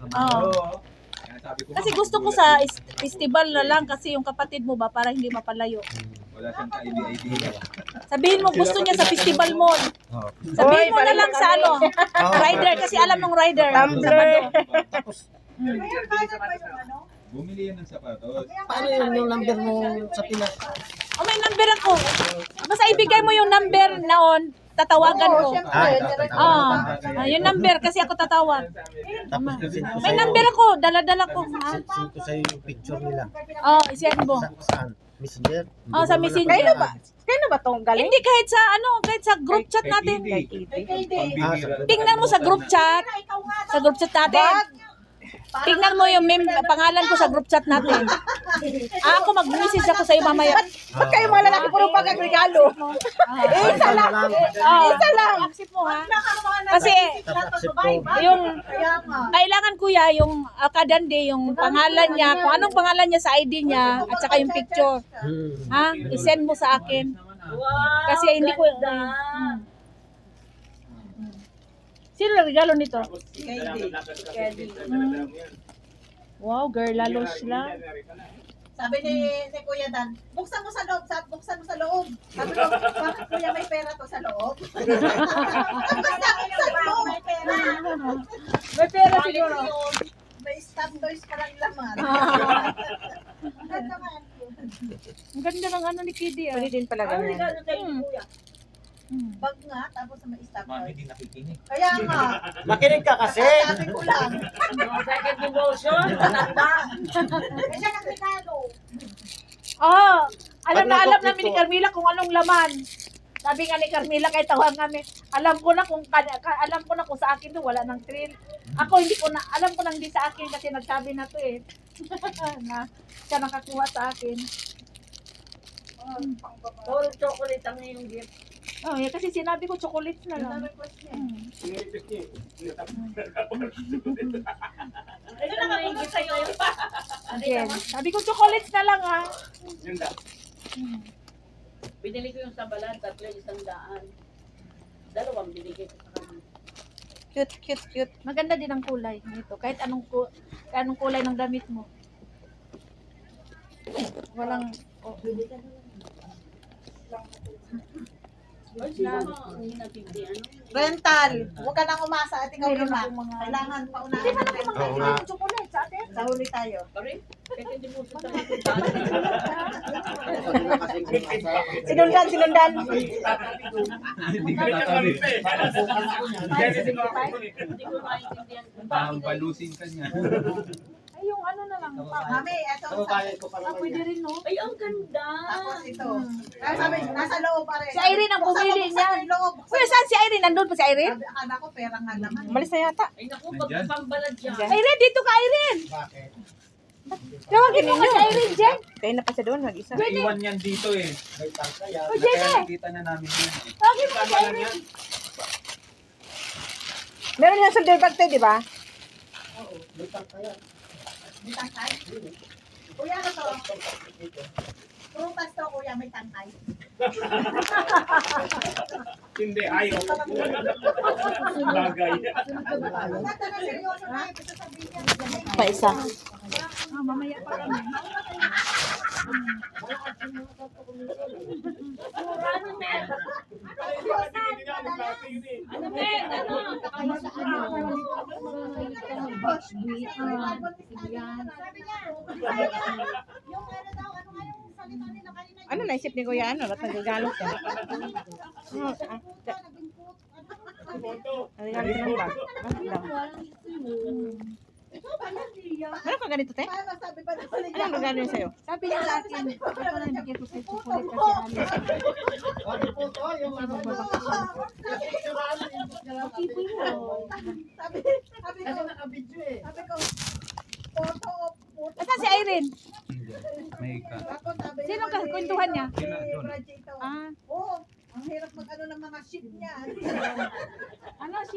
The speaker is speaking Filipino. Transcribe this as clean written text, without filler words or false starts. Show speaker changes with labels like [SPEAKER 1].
[SPEAKER 1] Oo. Kasi gusto ko sa festival na lang kasi yung kapatid mo ba para hindi mapalayo.
[SPEAKER 2] Wala siyang ka-idea.
[SPEAKER 1] Sabihin mo gusto niya sa festival mo. Sabihin mo na lang sa ano, rider kasi alam nung rider. Sabado.
[SPEAKER 3] Tapos,
[SPEAKER 2] Bumili yan ng sapatos.
[SPEAKER 3] paano yung number mo sa Pinas?
[SPEAKER 1] Oh, may number ako. Basta ibigay mo yung number naon, tatawagan ko. Yung number kasi ako tatawag.
[SPEAKER 3] Tapos,
[SPEAKER 1] May number ako, dala-dala ko.
[SPEAKER 3] send ko sa'yo yung picture nila.
[SPEAKER 1] Oh, isend mo.
[SPEAKER 3] Saan? Messenger?
[SPEAKER 1] Oh, sa Messenger.
[SPEAKER 4] Kailan ba tong galing?
[SPEAKER 1] Hindi kahit sa ano, kahit sa group chat natin. Tingnan mo sa group chat. Sa group chat natin. Tingnan mo yung pangalan ko sa group chat natin. Ako mag-message ako sa iyo mamaya.
[SPEAKER 4] Ba't kayo mga lalaki puro pagkagregalo? Isa lang. Isa lang.
[SPEAKER 1] Accept mo ha. Kasi yung kailangan kuya yung kadande yung pangalan niya, kung anong pangalan niya sa ID niya at saka yung picture. Ha? I-send mo sa akin. Kasi hindi ko Sino regalo nito? Wow, girl, lalo sila.
[SPEAKER 5] Sabi ni Kuya Dan, buksan mo sa loob, buksan mo sa loob. Sabi ko, bakit Kuya may pera to sa loob? Basta buksan mo. May pera.
[SPEAKER 1] May pera siguro.
[SPEAKER 5] May stamp toys pa lang laman.
[SPEAKER 1] Ang ganda ng ano ni Kiddy.
[SPEAKER 4] Pwede din pala ganyan.
[SPEAKER 5] Bag nga, tapos may stamp
[SPEAKER 2] Mami,
[SPEAKER 5] toys.
[SPEAKER 2] di nakikinig.
[SPEAKER 5] Kaya nga,
[SPEAKER 3] Makinig ka kasi!
[SPEAKER 5] sabi ko lang.
[SPEAKER 4] Second devotion, tatanda.
[SPEAKER 5] Kaya nagregalo.
[SPEAKER 1] Oh, alam namin ni Carmela kung anong laman. Sabi nga ni Carmela kahit tawag kami, alam ko na kung sa akin to wala nang thrill. Ako hindi ko na alam ko nang hindi sa akin kasi nagsabi na to eh. Na siya nakakuha sa akin.
[SPEAKER 4] Puro chocolate ang iyong gift.
[SPEAKER 1] Oh, yeah, kasi sinabi ko chocolates na lang.
[SPEAKER 4] Ito na may gift sa'yo.
[SPEAKER 1] Again, sabi ko chocolates na lang ha.
[SPEAKER 4] Binili ko yung sa balat, 100. Dalawang binigay ko sa kanya.
[SPEAKER 1] Cute, cute, cute. Maganda din ang kulay nito. Kahit anong kulay ng damit mo. Walang
[SPEAKER 5] Rental. Huwag ka nang umasa at ikaw lima. Kailangan paunahan ng rental.
[SPEAKER 3] Oo nga.
[SPEAKER 1] chocolate sa atin.
[SPEAKER 5] Sa huli tayo.
[SPEAKER 4] Sorry? Second devotion sa
[SPEAKER 5] Sinundan.
[SPEAKER 2] Hindi ka tatabi.
[SPEAKER 4] Hindi ko maintindihan.
[SPEAKER 2] Balusin ka niya.
[SPEAKER 1] Ay, yung ano na lang.
[SPEAKER 5] Mami, eto.
[SPEAKER 1] Pwede rin, no?
[SPEAKER 4] Ay, ang ganda.
[SPEAKER 5] Tapos ito. Ay, sabi, nasa loob pa rin.
[SPEAKER 1] Si Irene ang bumili
[SPEAKER 5] Buksan
[SPEAKER 1] niyan.
[SPEAKER 5] mo yung loob.
[SPEAKER 1] Kuya, saan si Irene? Nandun pa si Irene?
[SPEAKER 5] Sabi, akala ko pera nga naman.
[SPEAKER 4] Umalis na yata. Ay, naku,
[SPEAKER 2] Nandyan.
[SPEAKER 4] pagpambalad yan.
[SPEAKER 1] Irene, dito ka, Irene!
[SPEAKER 3] Bakit?
[SPEAKER 1] Tawagin mo ka si Irene, Jen!
[SPEAKER 4] Kaya na pa siya doon, mag-isa.
[SPEAKER 2] Naiwan yan dito eh.
[SPEAKER 3] May tangka yan.
[SPEAKER 1] O, Jen,
[SPEAKER 2] Kaya nakita na namin yan.
[SPEAKER 1] tawagin mo ka si Irene!
[SPEAKER 4] Meron yung silver bag tayo, di ba?
[SPEAKER 3] May tangka yan.
[SPEAKER 5] May tangkay? Kuya, ano to? Prutas to, kuya, may tangkay.
[SPEAKER 2] Hindi, ayaw. Bagay.
[SPEAKER 5] Nata na seryoso na, ito sabihin niya.
[SPEAKER 4] Pa isa.
[SPEAKER 1] Mamaya pa kami.
[SPEAKER 5] Yung ano daw, ano nga yung salita nila kanina?
[SPEAKER 4] Ano naisip ni Kuya? Ano? Ba't nagregalo siya? Nagregalo siya ng bag. Bakit daw? Meron ka ganito, te?
[SPEAKER 5] Paano sabi ba na
[SPEAKER 4] Anong regalo niya sa'yo?
[SPEAKER 1] Sabi niya sa akin, ito na bigay ko sa chocolate kasi
[SPEAKER 5] Sabi ko, photo of photo.
[SPEAKER 1] Asan si Irene?
[SPEAKER 2] May ka.
[SPEAKER 5] Ako sabi
[SPEAKER 1] Sino
[SPEAKER 5] naman
[SPEAKER 1] ka?
[SPEAKER 5] ni-
[SPEAKER 1] Kwentuhan niya?
[SPEAKER 2] Sila doon.
[SPEAKER 5] Project ito.
[SPEAKER 1] Ah,
[SPEAKER 5] Oo, ang hirap mag-ano ng mga ship niya.
[SPEAKER 1] ano siya?